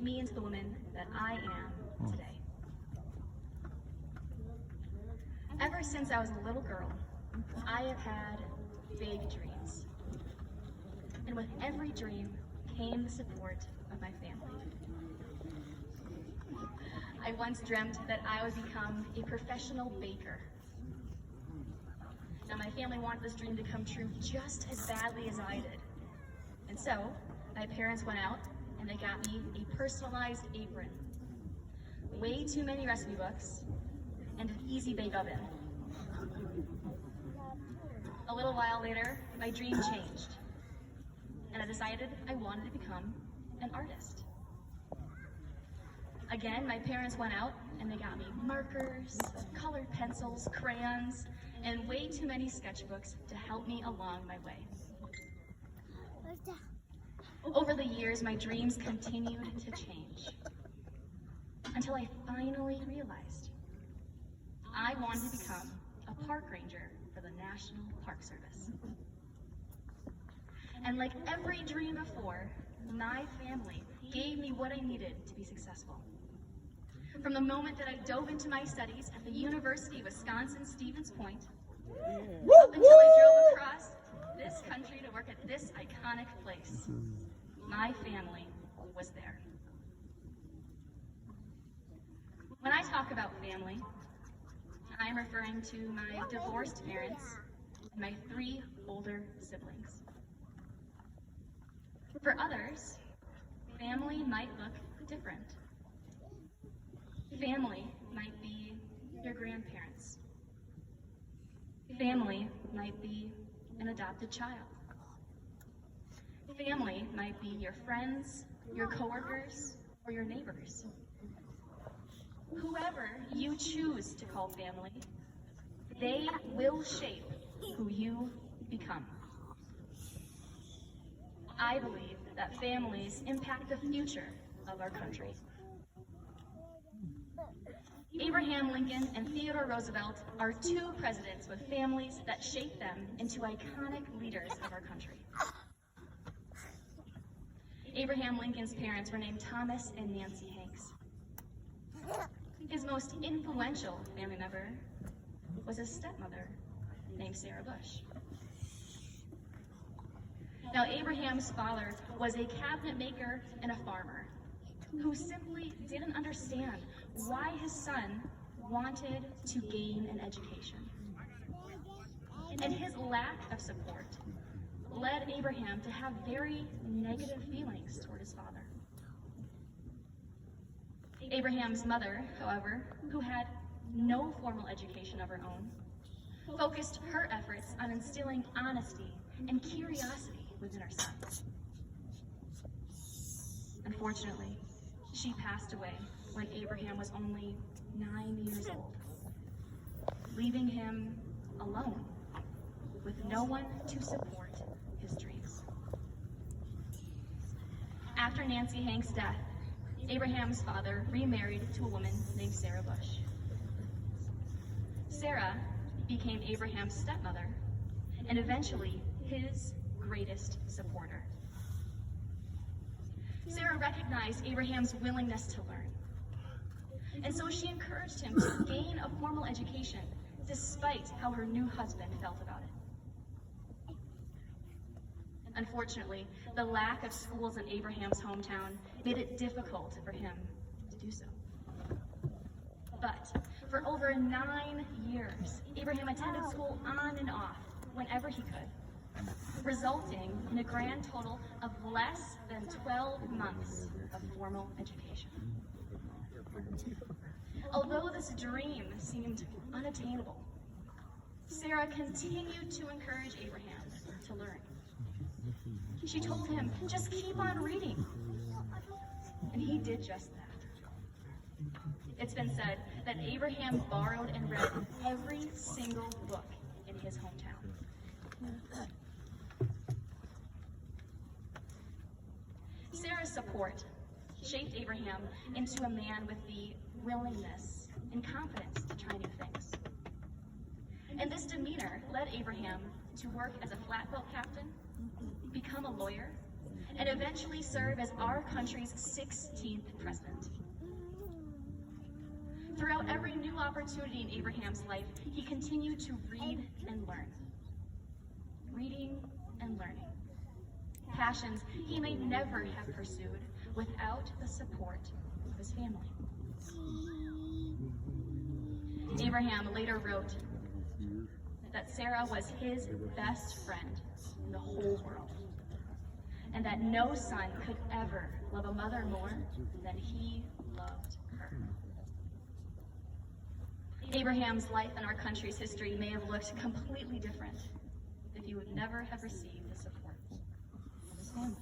me into the woman that I am today. Ever since I was a little girl, I have had big dreams. And with every dream came the support of my family. I once dreamt that I would become a professional baker. Now, my family wanted this dream to come true just as badly as I did. And so, my parents went out and they got me a personalized apron, way too many recipe books, and an easy bake oven. A little while later, my dream changed, and I decided I wanted to become an artist. Again, my parents went out and they got me markers, colored pencils, crayons, and way too many sketchbooks to help me along my way. Over the years, my dreams continued to change, until I finally realized I wanted to become a park ranger for the National Park Service. And like every dream before, my family gave me what I needed to be successful. From the moment that I dove into my studies at the University of Wisconsin-Stevens Point, up until I drove across this country to work at this iconic place, my family was there. When I talk about family, I'm referring to my divorced parents and my 3 older siblings. For others, family might look different. Family might be your grandparents. Family might be an adopted child. Family might be your friends, your coworkers, or your neighbors. Whoever you choose to call family, they will shape who you become. I believe that families impact the future of our country. Abraham Lincoln and Theodore Roosevelt are 2 presidents with families that shaped them into iconic leaders of our country. Abraham Lincoln's parents were named Thomas and Nancy Hanks. His most influential family member was his stepmother, named Sarah Bush. Now, Abraham's father was a cabinet maker and a farmer who simply didn't understand why his son wanted to gain an education. And his lack of support led Abraham to have very negative feelings toward his father. Abraham's mother, however, who had no formal education of her own, focused her efforts on instilling honesty and curiosity within her son. Unfortunately, she passed away when Abraham was only 9 years old, leaving him alone with no one to support his dreams. After Nancy Hanks' death, Abraham's father remarried to a woman named Sarah Bush. Sarah became Abraham's stepmother and eventually his greatest supporter. Sarah recognized Abraham's willingness to learn, and so she encouraged him to gain a formal education despite how her new husband felt about it. Unfortunately, the lack of schools in Abraham's hometown made it difficult for him to do so. But for over 9 years, Abraham attended school on and off whenever he could, resulting in a grand total of less than 12 months of formal education. Although this dream seemed unattainable, Sarah continued to encourage Abraham to learn. She told him, just keep on reading. And he did just that. It's been said that Abraham borrowed and read every single book in his hometown. Sarah's support shaped Abraham into a man with the willingness and confidence to try new things. And this demeanor led Abraham to work as a flatboat captain, become a lawyer, and eventually serve as our country's 16th president. Throughout every new opportunity in Abraham's life, he continued to read and learn. Reading and learning. Passions he may never have pursued without the support of his family. Abraham later wrote that Sarah was his best friend in the whole world, and that no son could ever love a mother more than he loved her. Abraham's life and our country's history may have looked completely different if he would never have received the support of his family.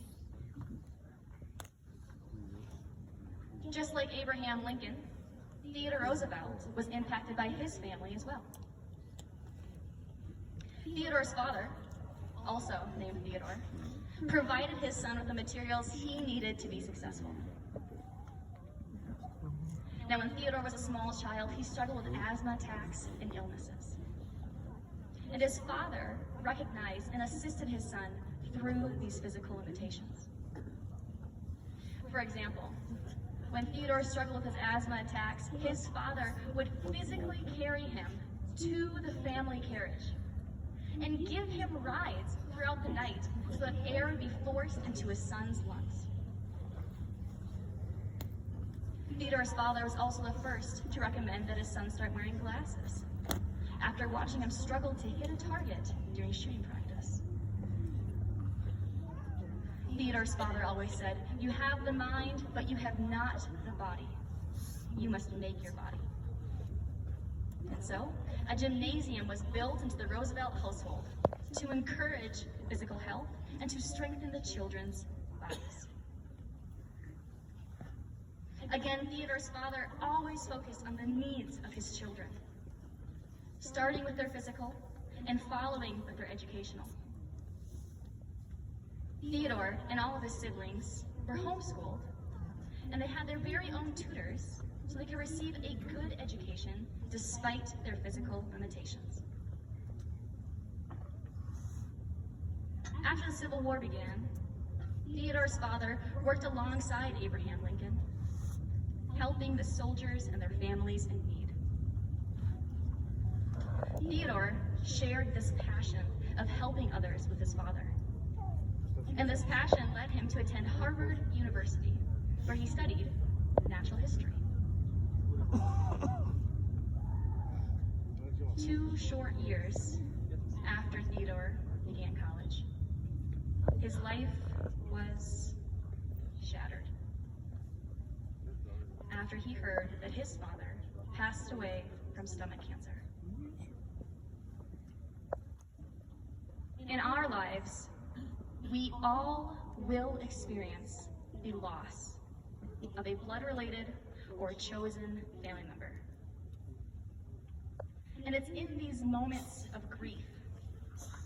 Just like Abraham Lincoln, Theodore Roosevelt was impacted by his family as well. Theodore's father, also named Theodore, provided his son with the materials he needed to be successful. Now, when Theodore was a small child, he struggled with asthma attacks and illnesses. And his father recognized and assisted his son through these physical limitations. For example, when Theodore struggled with his asthma attacks, his father would physically carry him to the family carriage and give him rides throughout the night so that air would be forced into his son's lungs. Theodore's father was also the first to recommend that his son start wearing glasses after watching him struggle to hit a target during shooting practice. Theodore's father always said, "You have the mind, but you have not the body. You must make your body." And so, a gymnasium was built into the Roosevelt household to encourage physical health and to strengthen the children's bodies. Again, Theodore's father always focused on the needs of his children, starting with their physical and following with their educational. Theodore and all of his siblings were homeschooled, and they had their very own tutors so they could receive a good education despite their physical limitations. After the Civil War began, Theodore's father worked alongside Abraham Lincoln, helping the soldiers and their families in need. Theodore shared this passion of helping others with his father. And this passion led him to attend Harvard University, where he studied natural history. 2 short years after Theodore began college, his life was shattered after he heard that his father passed away from stomach cancer. In our lives, we all will experience the loss of a blood-related or chosen family member. And it's in these moments of grief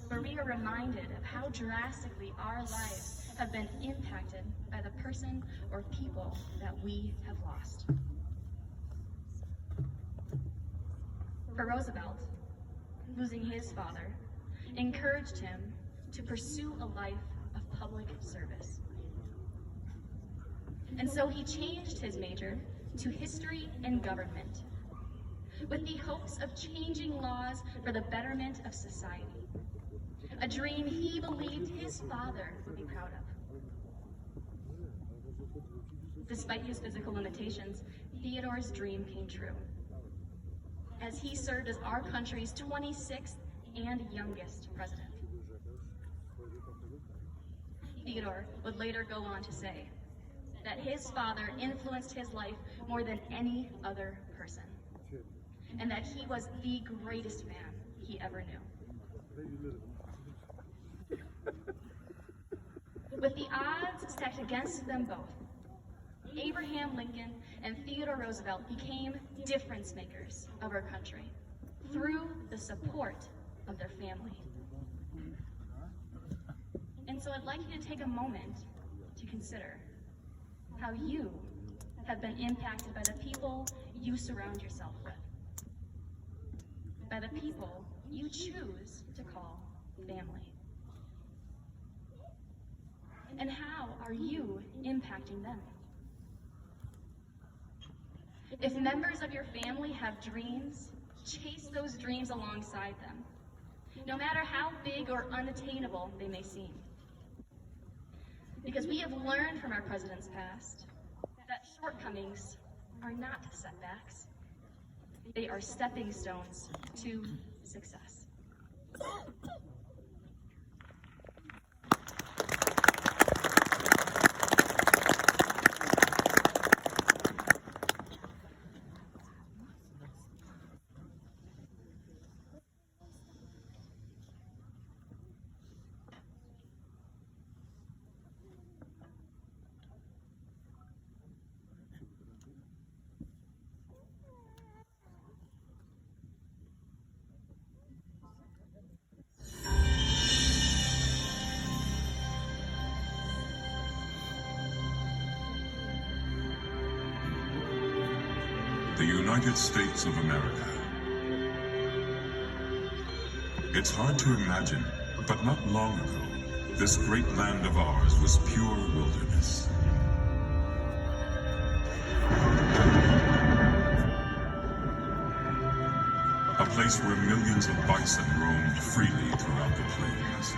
where we are reminded of how drastically our lives have been impacted by the person or people that we have lost. For Roosevelt, losing his father encouraged him to pursue a life of public service. And so he changed his major to history and government, with the hopes of changing laws for the betterment of society, a dream he believed his father would be proud of. Despite his physical limitations, Theodore's dream came true, as he served as our country's 26th and youngest president. Theodore would later go on to say that his father influenced his life more than any other person, and that he was the greatest man he ever knew. With the odds stacked against them both, Abraham Lincoln and Theodore Roosevelt became difference makers of our country through the support of their family. And so I'd like you to take a moment to consider how you have been impacted by the people you surround yourself with, by the people you choose to call family. And how are you impacting them? If members of your family have dreams, chase those dreams alongside them, no matter how big or unattainable they may seem. Because we have learned from our president's past that shortcomings are not setbacks. They are stepping stones to success. The United States of America. It's hard to imagine, but not long ago, this great land of ours was pure wilderness. A place where millions of bison roamed freely throughout the plains.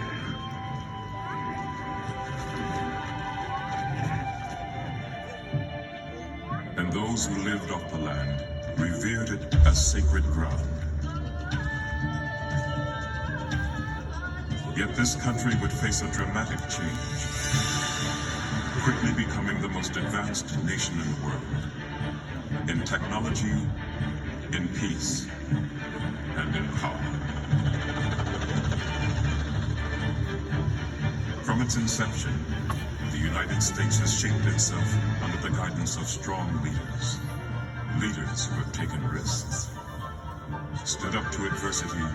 And those who lived off the land revered it as sacred ground. Yet this country would face a dramatic change, quickly becoming the most advanced nation in the world, in technology, in peace, and in power. From its inception, the United States has shaped itself under the guidance of strong leaders, leaders who have taken risks, stood up to adversity,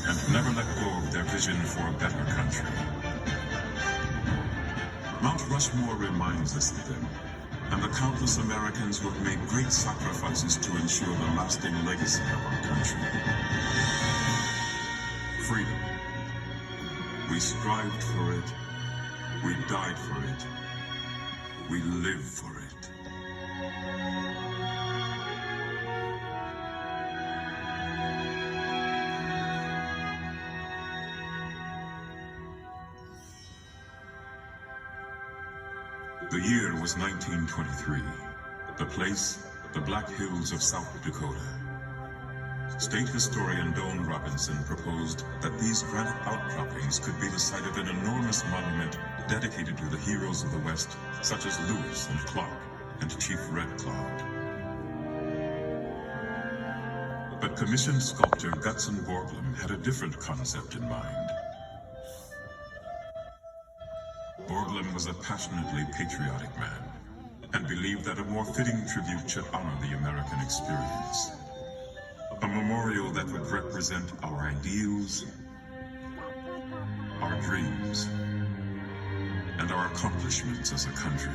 and never let go of their vision for a better country. Mount Rushmore reminds us of them, and the countless Americans who have made great sacrifices to ensure the lasting legacy of our country. Freedom. We strived for it. We died for it. We live for it. The year was 1923. The place, the Black Hills of South Dakota. State historian Doane Robinson proposed that these granite outcroppings could be the site of an enormous monument dedicated to the heroes of the West, such as Lewis and Clark and Chief Red Cloud. But commissioned sculptor Gutzon Borglum had a different concept in mind. Borglum was a passionately patriotic man and believed that a more fitting tribute should honor the American experience. A memorial that would represent our ideals, our dreams, and our accomplishments as a country.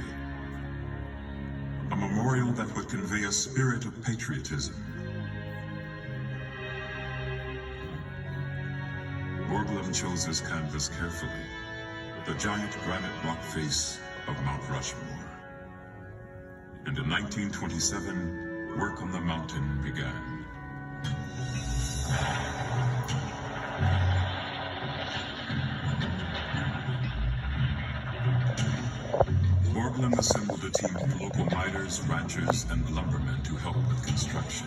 A memorial that would convey a spirit of patriotism. Borglum chose his canvas carefully, the giant granite rock face of Mount Rushmore. And in 1927, work on the mountain began. Borglum assembled a team of local miners, ranchers, and lumbermen to help with construction.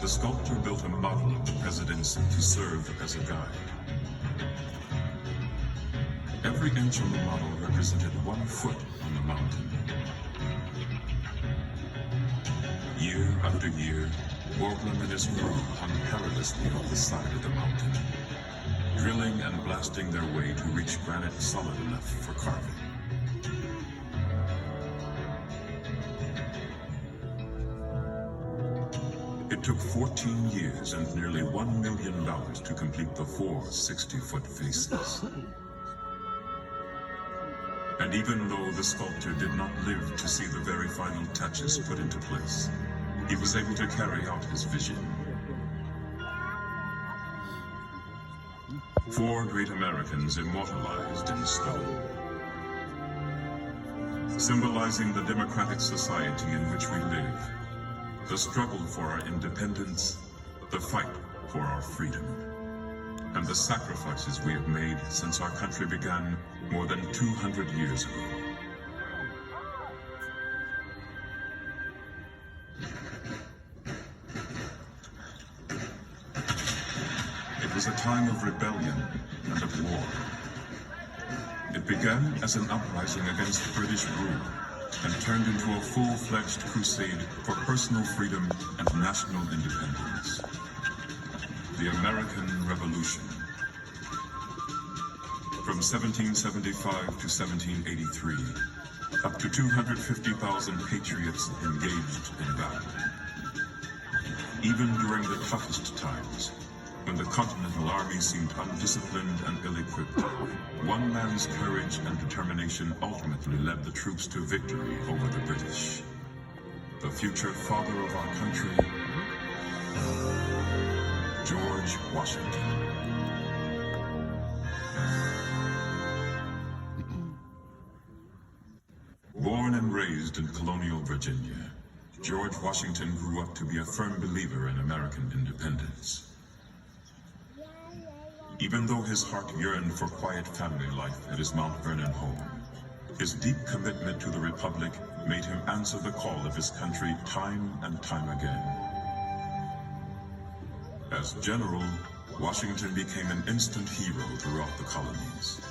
The sculptor built a model of the presidents to serve as a guide. Every inch on the model represented 1 foot on the mountain. Year after year, Borglum and his crew hung perilously up the side of the mountain, drilling and blasting their way to reach granite solid enough for carving. It took 14 years and nearly $1 million to complete the 4 60-foot faces. And even though the sculptor did not live to see the very final touches put into place, he was able to carry out his vision. 4 great Americans immortalized in stone, symbolizing the democratic society in which we live, the struggle for our independence, the fight for our freedom, and the sacrifices we have made since our country began more than 200 years ago. It was a time of rebellion and of war. It began as an uprising against British rule and turned into a full-fledged crusade for personal freedom and national independence. The American Revolution. From 1775 to 1783, up to 250,000 patriots engaged in battle. Even during the toughest times, when the Continental Army seemed undisciplined and ill-equipped, one man's courage and determination ultimately led the troops to victory over the British. The future father of our country, George Washington. Born and raised in colonial Virginia, George Washington grew up to be a firm believer in American independence. Even though his heart yearned for quiet family life at his Mount Vernon home, his deep commitment to the Republic made him answer the call of his country time and time again. As general, Washington became an instant hero throughout the colonies.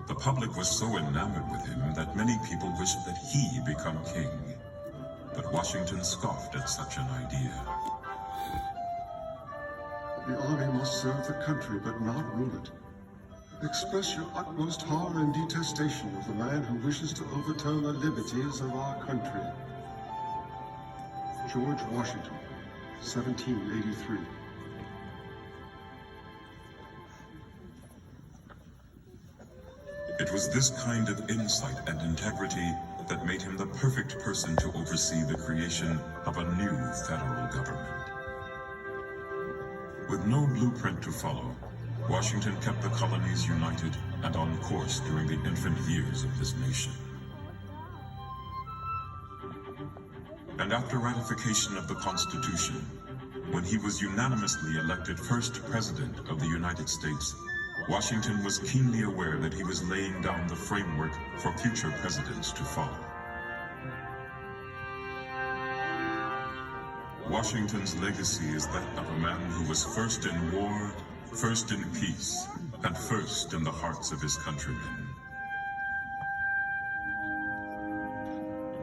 The public was so enamored with him that many people wished that he become king. But Washington scoffed at such an idea. The army must serve the country, but not rule it. Express your utmost horror and detestation of the man who wishes to overturn the liberties of our country. George Washington, 1783. It was this kind of insight and integrity that made him the perfect person to oversee the creation of a new federal government. With no blueprint to follow, Washington kept the colonies united and on course during the infant years of this nation. And after ratification of the Constitution, when he was unanimously elected first President of the United States, Washington was keenly aware that he was laying down the framework for future presidents to follow. Washington's legacy is that of a man who was first in war, first in peace, and first in the hearts of his countrymen.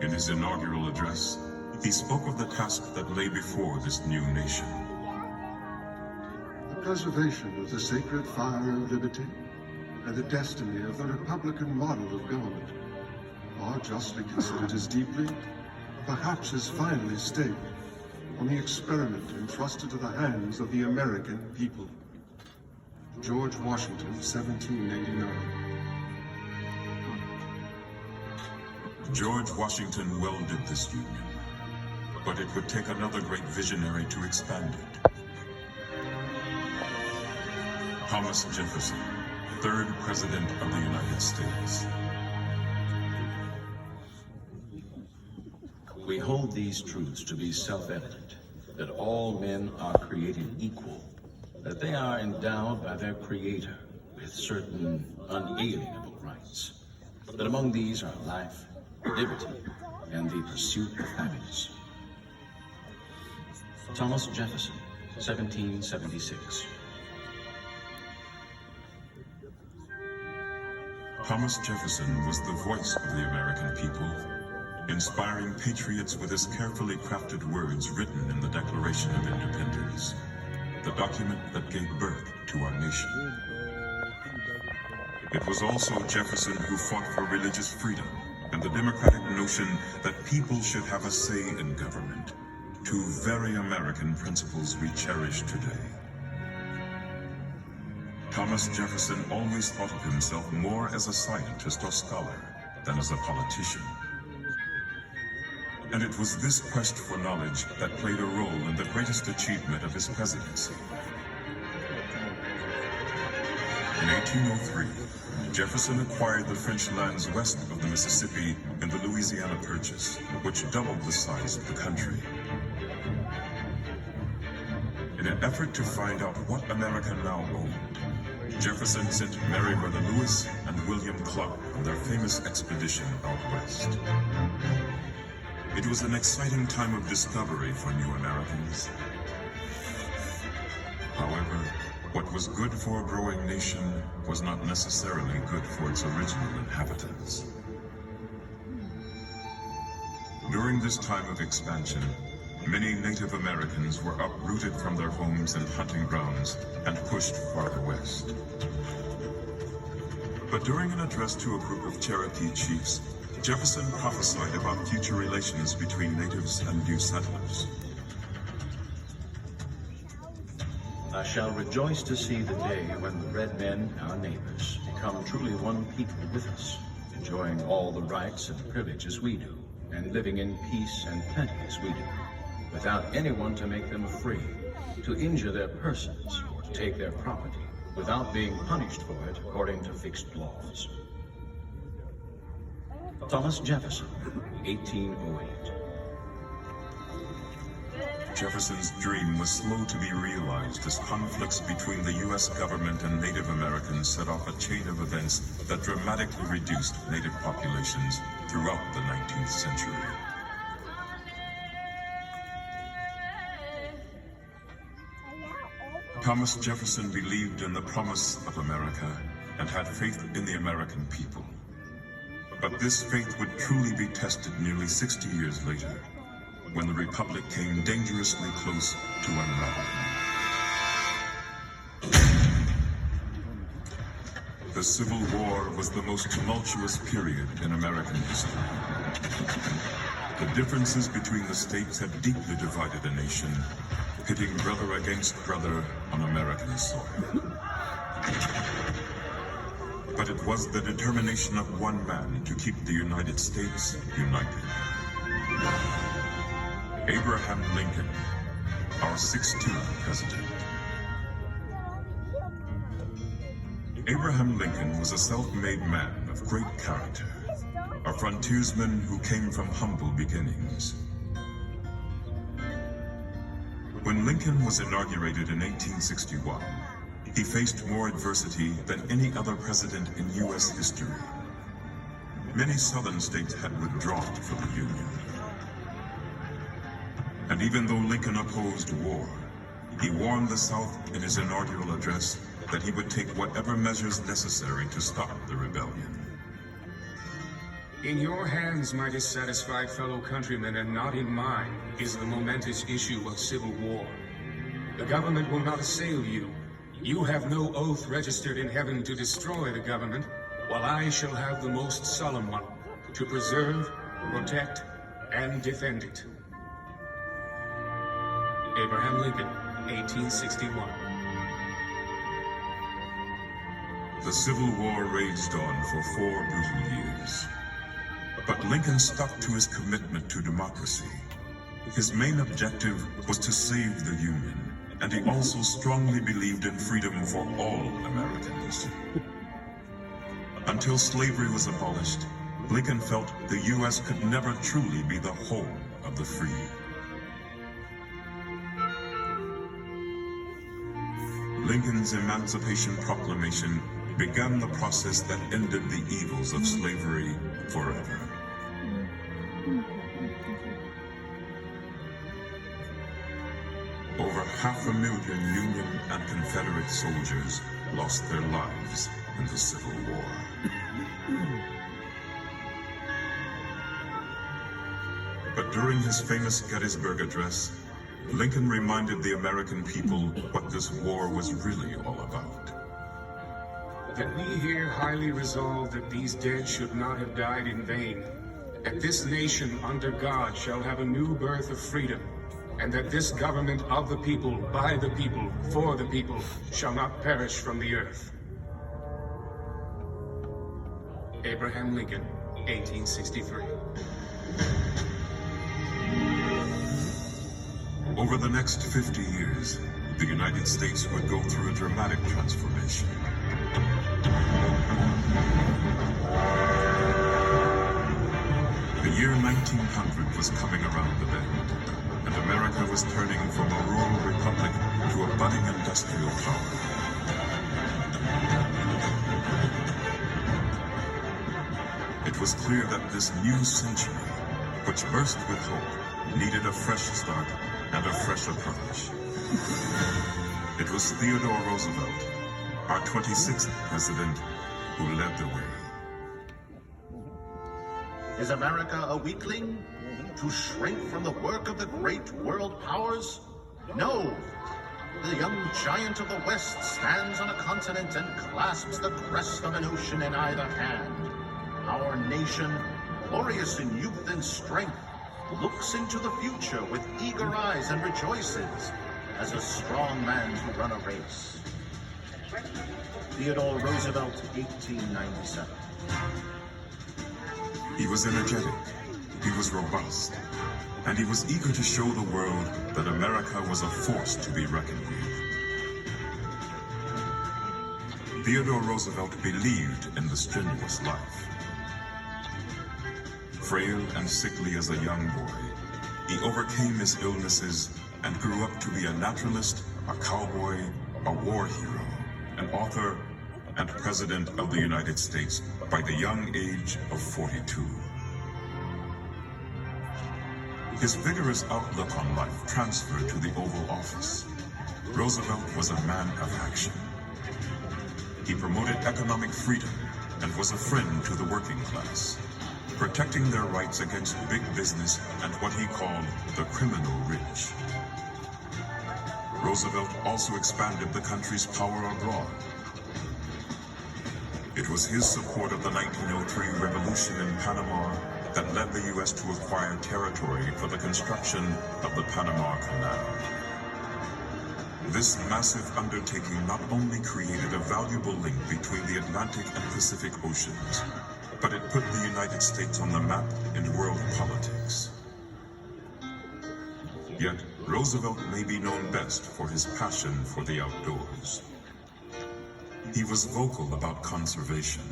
In his inaugural address, he spoke of the task that lay before this new nation. The preservation of the sacred fire of liberty and the destiny of the Republican model of government are justly considered as deeply, perhaps as finally staked, on the experiment entrusted to the hands of the American people. George Washington, 1789. George Washington well did this union, but it would take another great visionary to expand it. Thomas Jefferson, third President of the United States. We hold these truths to be self-evident, that all men are created equal, that they are endowed by their Creator with certain unalienable rights, that among these are life, liberty, and the pursuit of happiness. Thomas Jefferson, 1776. Thomas Jefferson was the voice of the American people, inspiring patriots with his carefully crafted words written in the Declaration of Independence, the document that gave birth to our nation. It was also Jefferson who fought for religious freedom and the democratic notion that people should have a say in government, two very American principles we cherish today. Thomas Jefferson always thought of himself more as a scientist or scholar than as a politician. And it was this quest for knowledge that played a role in the greatest achievement of his presidency, 1803, Jefferson acquired the French lands west of the Mississippi in the Louisiana Purchase, which doubled the size of the country. In an effort to find out what America now owned, Jefferson sent Meriwether Lewis and William Clark on their famous expedition out west. It was an exciting time of discovery for new Americans. However, what was good for a growing nation was not necessarily good for its original inhabitants. During this time of expansion, many Native Americans were uprooted from their homes and hunting grounds and pushed farther west. But during an address to a group of Cherokee chiefs, Jefferson prophesied about future relations between natives and new settlers. I shall rejoice to see the day when the red men, our neighbors, become truly one people with us, enjoying all the rights and privileges we do, and living in peace and plenty as we do, without anyone to make them afraid, to injure their persons, or to take their property, without being punished for it according to fixed laws. Thomas Jefferson, 1808. Jefferson's dream was slow to be realized as conflicts between the U.S. government and Native Americans set off a chain of events that dramatically reduced Native populations throughout the 19th century. Thomas Jefferson believed in the promise of America and had faith in the American people. But this faith would truly be tested nearly 60 years later, when the Republic came dangerously close to unraveling. The Civil War was the most tumultuous period in American history. The differences between the states had deeply divided a nation, pitting brother against brother on American soil. But it was the determination of one man to keep the United States united. Abraham Lincoln, our 16th president. Abraham Lincoln was a self-made man of great character, a frontiersman who came from humble beginnings. When Lincoln was inaugurated in 1861, he faced more adversity than any other president in U.S. history. Many southern states had withdrawn from the Union. And even though Lincoln opposed war, he warned the South in his inaugural address that he would take whatever measures necessary to stop the rebellion. In your hands, my dissatisfied fellow countrymen, and not in mine, is the momentous issue of civil war. The government will not assail you. You have no oath registered in heaven to destroy the government, while I shall have the most solemn one, to preserve, protect, and defend it. Abraham Lincoln, 1861. The Civil War raged on for 4 brutal years. But Lincoln stuck to his commitment to democracy. His main objective was to save the Union, and he also strongly believed in freedom for all Americans. Until slavery was abolished, Lincoln felt the U.S. could never truly be the home of the free. Lincoln's Emancipation Proclamation began the process that ended the evils of slavery forever. Over 500,000 Union and Confederate soldiers lost their lives in the Civil War. But during his famous Gettysburg Address, Lincoln reminded the American people what this war was really all about. That we here highly resolve that these dead should not have died in vain, that this nation under God shall have a new birth of freedom, and that this government of the people, by the people, for the people, shall not perish from the earth. Abraham Lincoln, 1863. Over the next 50 years, the United States would go through a dramatic transformation. The year 1900 was coming around the bend, and America was turning from a rural republic to a budding industrial power. It was clear that this new century, which burst with hope, needed a fresh start and a fresh approach. It was Theodore Roosevelt, our 26th president, who led the way. Is America a weakling? To shrink from the work of the great world powers? No! The young giant of the West stands on a continent and clasps the crest of an ocean in either hand. Our nation, glorious in youth and strength, looks into the future with eager eyes and rejoices as a strong man to run a race. Theodore Roosevelt, 1897. He was energetic, he was robust, and he was eager to show the world that America was a force to be reckoned with. Theodore Roosevelt believed in the strenuous life. Frail and sickly as a young boy, he overcame his illnesses and grew up to be a naturalist, a cowboy, a war hero, an author, and President of the United States by the young age of 42. His vigorous outlook on life transferred to the Oval Office. Roosevelt was a man of action. He promoted economic freedom and was a friend to the working class, protecting their rights against big business and what he called the criminal rich. Roosevelt also expanded the country's power abroad. It was his support of the 1903 revolution in Panama that led the U.S. to acquire territory for the construction of the Panama Canal. This massive undertaking not only created a valuable link between the Atlantic and Pacific Oceans, but it put the United States on the map in world politics. Yet, Roosevelt may be known best for his passion for the outdoors. He was vocal about conservation,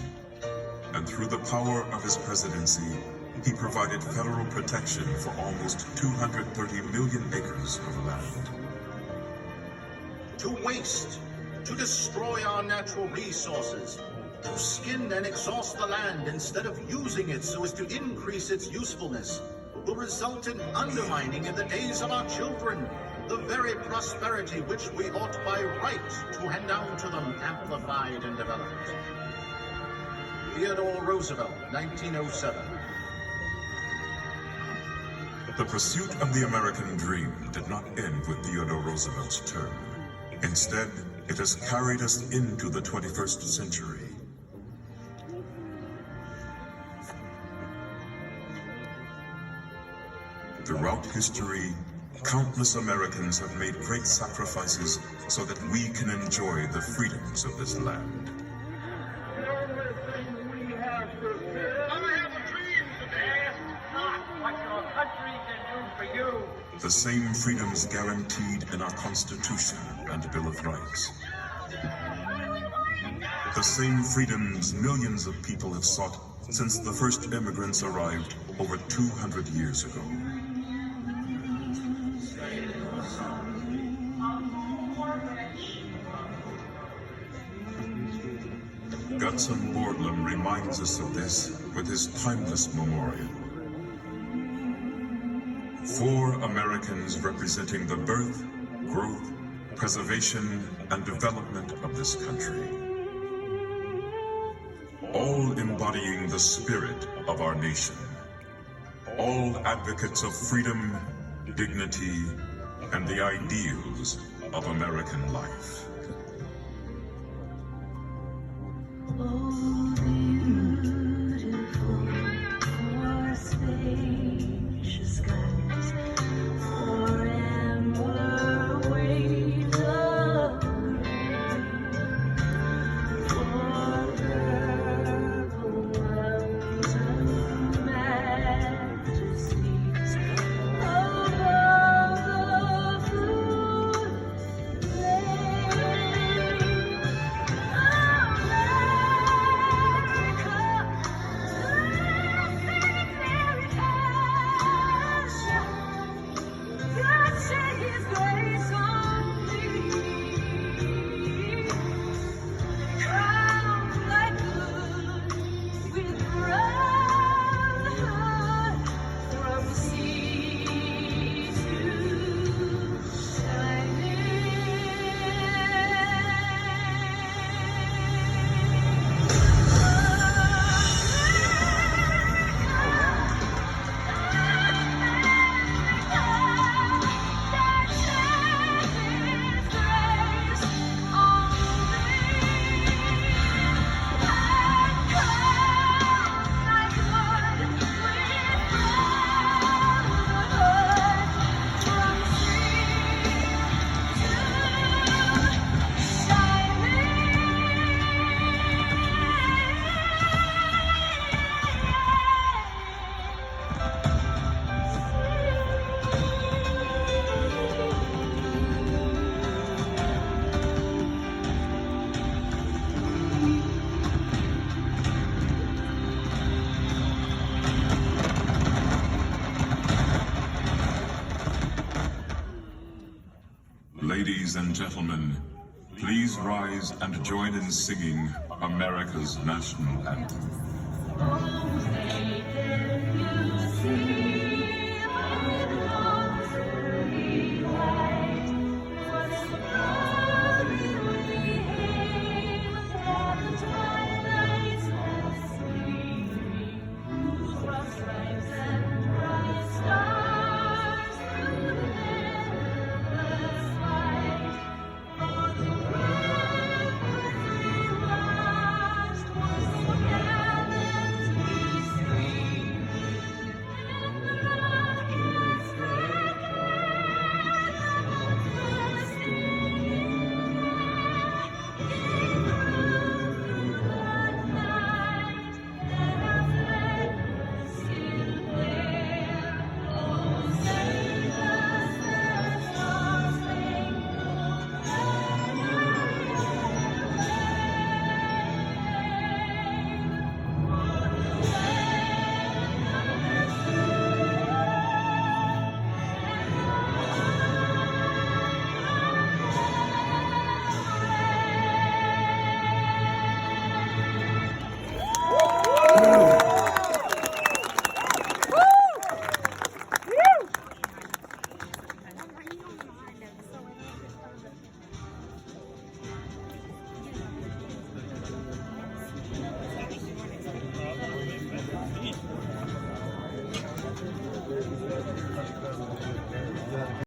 and through the power of his presidency, he provided federal protection for almost 230 million acres of land. To waste, to destroy our natural resources, to skin and exhaust the land instead of using it so as to increase its usefulness, will result in undermining in the days of our children the very prosperity which we ought by right to hand down to them amplified and developed. Theodore Roosevelt, 1907. The pursuit of the American dream did not end with Theodore Roosevelt's term. Instead, it has carried us into the 21st century. Throughout history, countless Americans have made great sacrifices so that we can enjoy the freedoms of this land. The same freedoms guaranteed in our Constitution and Bill of Rights. The same freedoms millions of people have sought since the first immigrants arrived over 200 years ago. Gutzon Borglum reminds us of this with his timeless memorial. 4 Americans representing the birth, growth, preservation, and development of this country. All embodying the spirit of our nation. All advocates of freedom, dignity, and the ideals of American life. Oh, beautiful, for spacious skies, forever waves of rain, for purple mountain majesties above the fruitless plain. America. Ladies and gentlemen, please rise and join in singing America's national anthem.